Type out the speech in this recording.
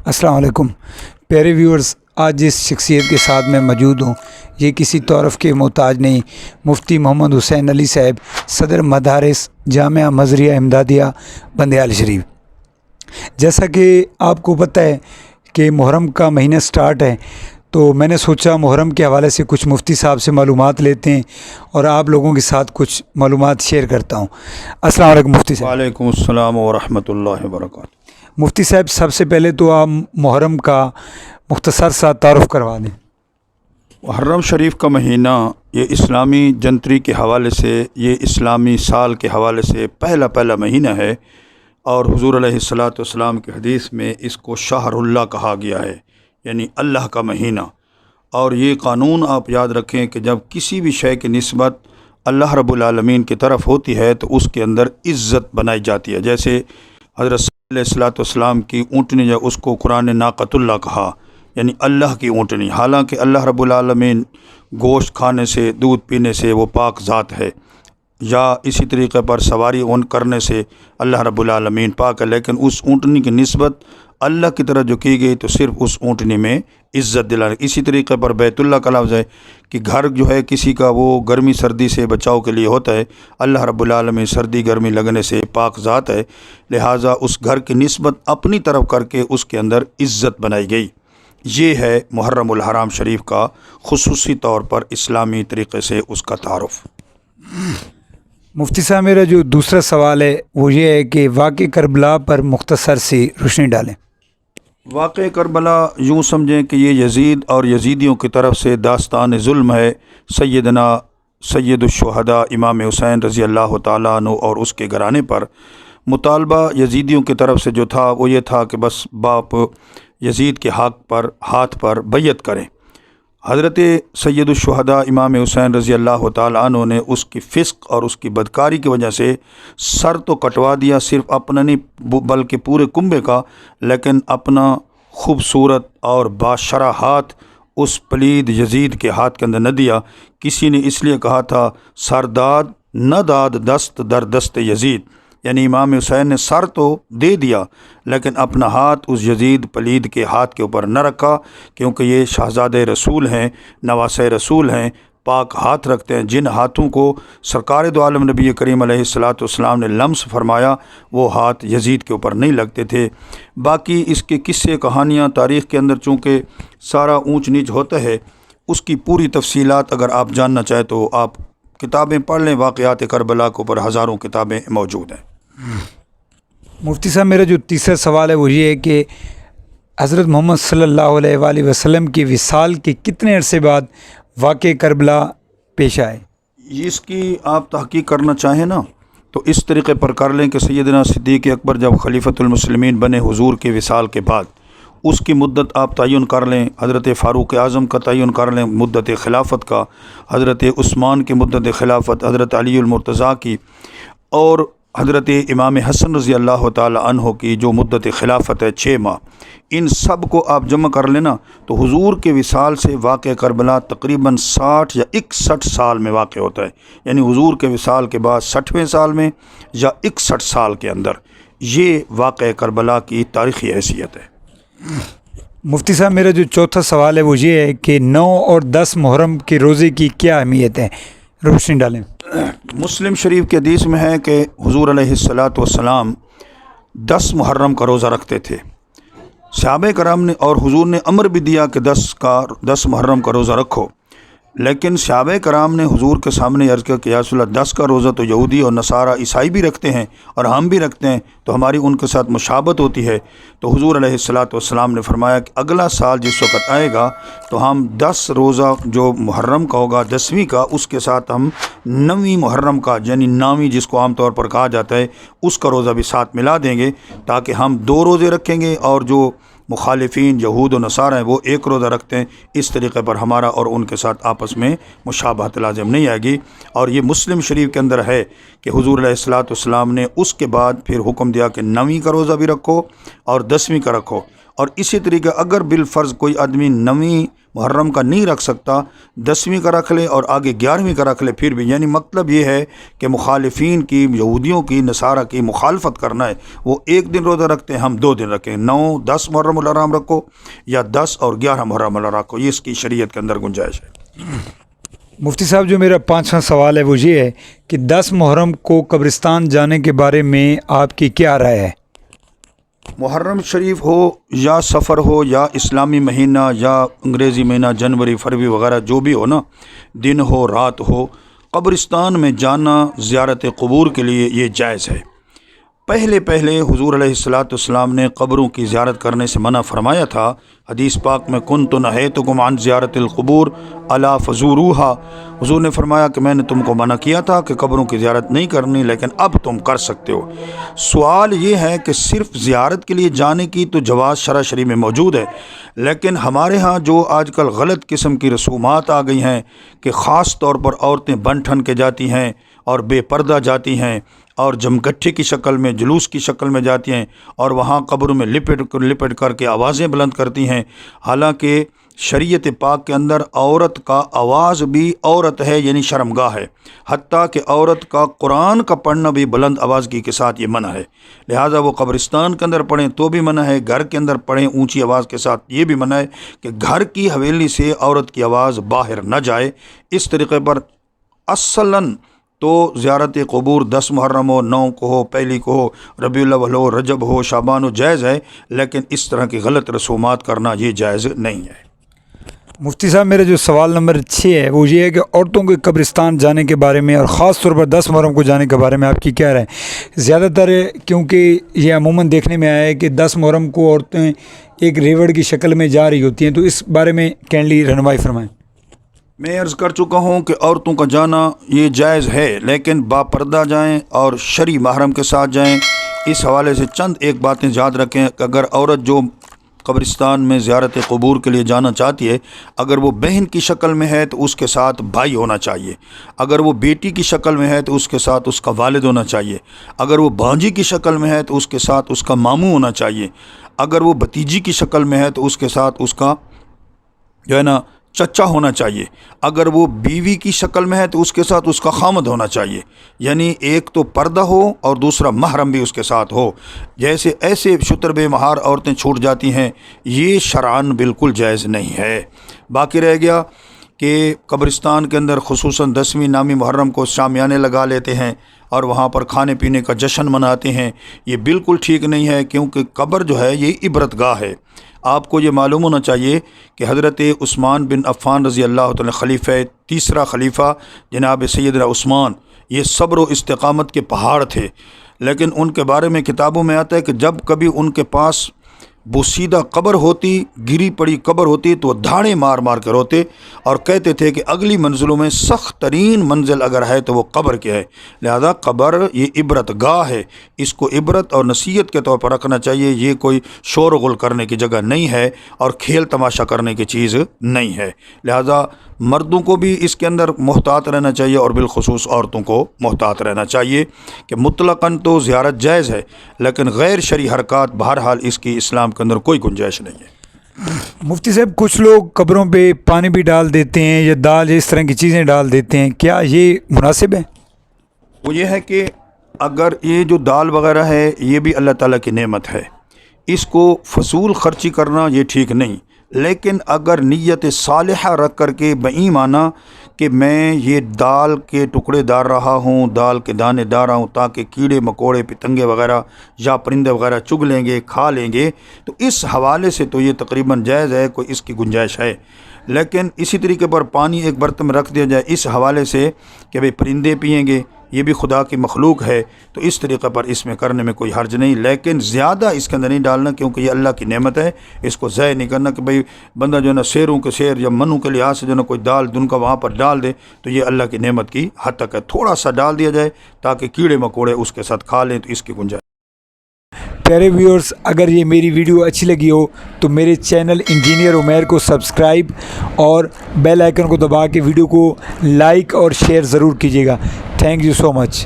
السلام علیکم پیارے ویورز، آج جس شخصیت کے ساتھ میں موجود ہوں یہ کسی تعارف کے محتاج نہیں، مفتی محمد حسین علی صاحب، صدر مدارس جامعہ مزریہ امدادیہ بندیال شریف۔ جیسا کہ آپ کو پتہ ہے کہ محرم کا مہینہ سٹارٹ ہے، تو میں نے سوچا محرم کے حوالے سے کچھ مفتی صاحب سے معلومات لیتے ہیں اور آپ لوگوں کے ساتھ کچھ معلومات شیئر کرتا ہوں۔ السلام علیکم مفتی صاحب۔ وعلیکم السلام ورحمۃ اللہ وبرکاتہ۔ مفتی صاحب، سب سے پہلے تو آپ محرم کا مختصر سا تعارف کروا دیں۔ محرم شریف کا مہینہ یہ اسلامی جنتری کے حوالے سے، یہ اسلامی سال کے حوالے سے پہلا مہینہ ہے، اور حضور علیہ الصلاۃ والسلام کے حدیث میں اس کو شہر اللہ کہا گیا ہے، یعنی اللہ کا مہینہ۔ اور یہ قانون آپ یاد رکھیں کہ جب کسی بھی شے کی نسبت اللہ رب العالمین کی طرف ہوتی ہے تو اس کے اندر عزت بنائی جاتی ہے۔ جیسے حضرت صلی اللہ علیہ الصلاۃ والسلام کی اونٹنی، جو اس کو قرآن ناقۃ اللہ کہا، یعنی اللہ کی اونٹنی، حالانکہ اللہ رب العالمین گوشت کھانے سے، دودھ پینے سے وہ پاک ذات ہے، یا اسی طریقے پر سواری کرنے سے اللہ رب العالمین پاک ہے، لیکن اس اونٹنی کی نسبت اللہ کی طرف جو کی گئی تو صرف اس اونٹنی میں عزت دلانے۔ اسی طریقے پر بیت اللہ کا لفظ ہے کہ گھر جو ہے کسی کا وہ گرمی سردی سے بچاؤ کے لیے ہوتا ہے، اللہ رب العالمین سردی گرمی لگنے سے پاک ذات ہے، لہٰذا اس گھر کی نسبت اپنی طرف کر کے اس کے اندر عزت بنائی گئی۔ یہ ہے محرم الحرام شریف کا خصوصی طور پر اسلامی طریقے سے اس کا تعارف۔ مفتی صاحب، میرا جو دوسرا سوال ہے وہ یہ ہے کہ واقع کربلا پر مختصر سی روشنی ڈالیں۔ واقع کربلا یوں سمجھیں کہ یہ یزید اور یزیدیوں کی طرف سے داستان ظلم ہے۔ سید الشہداء امام حسین رضی اللہ تعالیٰ عنہ اور اس کے گھرانے پر مطالبہ یزیدیوں کی طرف سے جو تھا وہ یہ تھا کہ بس باپ یزید کے ہاتھ پر بیعت کریں۔ حضرت سید الشہداء امام حسین رضی اللہ تعالیٰ عنہ نے اس کی فسق اور اس کی بدکاری کی وجہ سے سر تو کٹوا دیا، صرف اپنا نہیں بلکہ پورے کنبے کا، لیکن اپنا خوبصورت اور باشرح ہاتھ اس پلید یزید کے ہاتھ کے اندر نہ دیا۔ کسی نے اس لیے کہا تھا سرداد نہ داد دست در دست یزید، یعنی امام حسین نے سر تو دے دیا لیکن اپنا ہاتھ اس یزید پلید کے ہاتھ کے اوپر نہ رکھا، کیونکہ یہ شہزادے رسول ہیں، نواسے رسول ہیں، پاک ہاتھ رکھتے ہیں۔ جن ہاتھوں کو سرکار دو عالم نبی کریم علیہ الصلاۃ والسلام نے لمس فرمایا وہ ہاتھ یزید کے اوپر نہیں لگتے تھے۔ باقی اس کے قصے کہانیاں تاریخ کے اندر چونکہ سارا اونچ نیچ ہوتا ہے، اس کی پوری تفصیلات اگر آپ جاننا چاہیں تو آپ کتابیں پڑھ لیں، واقعات کربلا کے اوپر ہزاروں کتابیں موجود ہیں۔ مفتی صاحب، میرا جو تیسرا سوال ہے وہ یہ ہے کہ حضرت محمد صلی اللہ علیہ وآلہ وسلم کی وصال کے کتنے عرصے بعد واقع کربلا پیش آئے؟ اس کی آپ تحقیق کرنا چاہیں نا تو اس طریقے پر کر لیں کہ سیدنا صدیق اکبر جب خلیفۃ المسلمین بنے حضور کے وصال کے بعد، اس کی مدت آپ تعین کر لیں، حضرت فاروق اعظم کا تعین کر لیں مدت خلافت کا، حضرت عثمان کی مدت خلافت، حضرت علی المرتضیٰ کی، اور حضرت امام حسن رضی اللہ تعالی عنہ کی جو مدت خلافت ہے 6 ماہ، ان سب کو آپ جمع کر لینا تو حضور کے وصال سے واقع کربلا تقریباً 60 یا 61 سال میں واقع ہوتا ہے، یعنی حضور کے وصال کے بعد 60ویں سال میں یا 61 سال کے اندر یہ واقع کربلا کی تاریخی حیثیت ہے۔ مفتی صاحب، میرا جو چوتھا سوال ہے وہ یہ ہے کہ 9 اور 10 محرم کے روزے کی کیا اہمیت ہے؟ روشنی ڈالیں۔ مسلم شریف کے حدیث میں ہے کہ حضور علیہ الصلاۃ والسلام 10 محرم کا روزہ رکھتے تھے۔ صحابہ کرام نے اور حضور نے امر بھی دیا کہ 10 محرم کا روزہ رکھو، لیکن صحابہ کرام نے حضور کے سامنے عرض کیا کہ یا رسول اللہ 10 کا روزہ تو یہودی اور نصارہ عیسائی بھی رکھتے ہیں اور ہم بھی رکھتے ہیں، تو ہماری ان کے ساتھ مشابہت ہوتی ہے۔ تو حضور علیہ الصلاۃ والسلام نے فرمایا کہ اگلا سال جس وقت آئے گا تو ہم 10 روزہ جو محرم کا ہوگا 10ویں کا، اس کے ساتھ ہم 9ویں محرم کا یعنی 9ویں جس کو عام طور پر کہا جاتا ہے اس کا روزہ بھی ساتھ ملا دیں گے، تاکہ ہم 2 روزے رکھیں گے اور جو مخالفین یہود و نصارہ ہیں وہ 1 روزہ رکھتے ہیں۔ اس طریقے پر ہمارا اور ان کے ساتھ آپس میں مشابہت لازم نہیں آئے گی۔ اور یہ مسلم شریف کے اندر ہے کہ حضور علیہ الصلاۃ والسلام نے اس کے بعد پھر حکم دیا کہ 9ویں کا روزہ بھی رکھو اور 10ویں کا رکھو، اور اسی طریقے اگر بالفرض کوئی آدمی 9ویں محرم کا نہیں رکھ سکتا، 10ویں کا رکھ لے اور آگے 11ویں کا رکھ لے پھر بھی، یعنی مطلب یہ ہے کہ مخالفین کی، یہودیوں کی، نصارہ کی مخالفت کرنا ہے۔ وہ ایک دن روزہ رکھتے ہیں، ہم 2 دن رکھیں، 9 10 محرم الحرام رکھو یا 10 اور 11 محرم الحرام رکھو، یہ اس کی شریعت کے اندر گنجائش ہے۔ مفتی صاحب، جو میرا 5واں سوال ہے وہ یہ ہے کہ 10 محرم کو قبرستان جانے کے بارے میں آپ کی کیا رائے ہے؟ محرم شریف ہو یا سفر ہو یا اسلامی مہینہ یا انگریزی مہینہ جنوری فروری وغیرہ جو بھی ہو نا، دن ہو رات ہو، قبرستان میں جانا زیارت قبور کے لیے یہ جائز ہے۔ پہلے حضور علیہ السلام نے قبروں کی زیارت کرنے سے منع فرمایا تھا۔ حدیث پاک میں کنت نہیتکم عن زیارت القبور الا فزوروہا، حضور نے فرمایا کہ میں نے تم کو منع کیا تھا کہ قبروں کی زیارت نہیں کرنی، لیکن اب تم کر سکتے ہو۔ سوال یہ ہے کہ صرف زیارت کے لیے جانے کی تو جواز شرع شریف میں موجود ہے، لیکن ہمارے ہاں جو آج کل غلط قسم کی رسومات آ گئی ہیں کہ خاص طور پر عورتیں بن ٹھن کے جاتی ہیں اور بے پردہ جاتی ہیں اور جمگٹھے کی شکل میں، جلوس کی شکل میں جاتی ہیں اور وہاں قبروں میں لپٹ کر کے آوازیں بلند کرتی ہیں، حالانکہ شریعت پاک کے اندر عورت کا آواز بھی عورت ہے، یعنی شرمگاہ ہے، حتیٰ کہ عورت کا قرآن کا پڑھنا بھی بلند آوازگی کے ساتھ یہ منع ہے، لہٰذا وہ قبرستان کے اندر پڑھیں تو بھی منع ہے، گھر کے اندر پڑھیں اونچی آواز کے ساتھ یہ بھی منع ہے کہ گھر کی حویلی سے عورت کی آواز باہر نہ جائے۔ اس طریقے پر اصلاً تو زیارت قبور 10 محرم ہو، 9 کو ہو، پہلی کو ہو، ربیع الاول ہو، رجب ہو، شعبان ہو، جائز ہے، لیکن اس طرح کی غلط رسومات کرنا یہ جائز نہیں ہے۔ مفتی صاحب، میرا جو سوال نمبر 6 ہے وہ یہ ہے کہ عورتوں کے قبرستان جانے کے بارے میں اور خاص طور پر 10 محرم کو جانے کے بارے میں آپ کی کیا رائے ہے؟ زیادہ تر کیونکہ یہ عموماً دیکھنے میں آیا ہے کہ 10 محرم کو عورتیں ایک ریوڑ کی شکل میں جا رہی ہوتی ہیں، تو اس بارے میں کینڈلی رہنمائی فرمائیں۔ میں عرض کر چکا ہوں کہ عورتوں کا جانا یہ جائز ہے، لیکن با پردہ جائیں اور شرعی محرم کے ساتھ جائیں۔ اس حوالے سے چند ایک باتیں یاد رکھیں کہ اگر عورت جو قبرستان میں زیارت قبور کے لیے جانا چاہتی ہے، اگر وہ بہن کی شکل میں ہے تو اس کے ساتھ بھائی ہونا چاہیے، اگر وہ بیٹی کی شکل میں ہے تو اس کے ساتھ اس کا والد ہونا چاہیے، اگر وہ بھانجی کی شکل میں ہے تو اس کے ساتھ اس کا ماموں ہونا چاہیے، اگر وہ بھتیجی کی شکل میں ہے تو اس کے ساتھ اس کا جو ہے نا چچا ہونا چاہیے، اگر وہ بیوی کی شکل میں ہے تو اس کے ساتھ اس کا خامد ہونا چاہیے، یعنی ایک تو پردہ ہو اور دوسرا محرم بھی اس کے ساتھ ہو۔ جیسے ایسے شتر بے مہار عورتیں چھوٹ جاتی ہیں، یہ شرعاً بالکل جائز نہیں ہے۔ باقی رہ گیا کہ قبرستان کے اندر خصوصاً 10ویں نامی محرم کو شامیانے لگا لیتے ہیں اور وہاں پر کھانے پینے کا جشن مناتے ہیں، یہ بالکل ٹھیک نہیں ہے، کیونکہ قبر جو ہے یہ عبرت گاہ ہے۔ آپ کو یہ معلوم ہونا چاہیے کہ حضرت عثمان بن عفان رضی اللہ تعالی خلیفہ، تیسرا خلیفہ جناب سیدنا عثمان، یہ صبر و استقامت کے پہاڑ تھے، لیکن ان کے بارے میں کتابوں میں آتا ہے کہ جب کبھی ان کے پاس بوسیدہ قبر ہوتی، گری پڑی قبر ہوتی، تو وہ دھاڑے مار مار کر روتے اور کہتے تھے کہ اگلی منزلوں میں سخت ترین منزل اگر ہے تو وہ قبر کی ہے، لہذا قبر یہ عبرت گاہ ہے، اس کو عبرت اور نصیحت کے طور پر رکھنا چاہیے، یہ کوئی شور و غل کرنے کی جگہ نہیں ہے اور کھیل تماشا کرنے کی چیز نہیں ہے، لہذا مردوں کو بھی اس کے اندر محتاط رہنا چاہیے اور بالخصوص عورتوں کو محتاط رہنا چاہیے کہ مطلقاً تو زیارت جائز ہے، لیکن غیر شرعی حرکات بہرحال اس کی اسلام کے اندر کوئی گنجائش نہیں ہے۔ مفتی صاحب، کچھ لوگ قبروں پہ پانی بھی ڈال دیتے ہیں یا دال اس طرح کی چیزیں ڈال دیتے ہیں، کیا یہ مناسب ہے؟ وہ یہ ہے کہ اگر یہ جو دال وغیرہ ہے یہ بھی اللہ تعالیٰ کی نعمت ہے، اس کو فضول خرچی کرنا یہ ٹھیک نہیں، لیکن اگر نیت صالحہ رکھ کر کے بایمانہ کہ میں یہ دال کے ٹکڑے ڈال رہا ہوں، دال کے دانے ڈال رہا ہوں تاکہ کیڑے مکوڑے پتنگے وغیرہ یا پرندے وغیرہ چگ لیں گے، کھا لیں گے، تو اس حوالے سے تو یہ تقریباً جائز ہے، کوئی اس کی گنجائش ہے۔ لیکن اسی طریقے پر پانی ایک برتن میں رکھ دیا جائے اس حوالے سے کہ بھئی پرندے پئیں گے، یہ بھی خدا کی مخلوق ہے، تو اس طریقے پر اس میں کرنے میں کوئی حرج نہیں، لیکن زیادہ اس کے اندر نہیں ڈالنا، کیونکہ یہ اللہ کی نعمت ہے، اس کو ضائع نہیں کرنا کہ بھئی بندہ جو ہے نا شیروں کے شیر یا منوں کے لحاظ سے جو ہے نا کوئی دال دن کا وہاں پر ڈال دے، تو یہ اللہ کی نعمت کی حد تک ہے، تھوڑا سا ڈال دیا جائے تاکہ کیڑے مکوڑے اس کے ساتھ کھا لیں، تو اس کی گنجائش۔ پیارے ویورز، اگر یہ میری ویڈیو اچھی لگی ہو تو میرے چینل انجینئر عمیر کو سبسکرائب اور بیل آئیکن کو دبا کے ویڈیو کو لائک اور شیئر ضرور کیجیے گا۔ Thank you so much.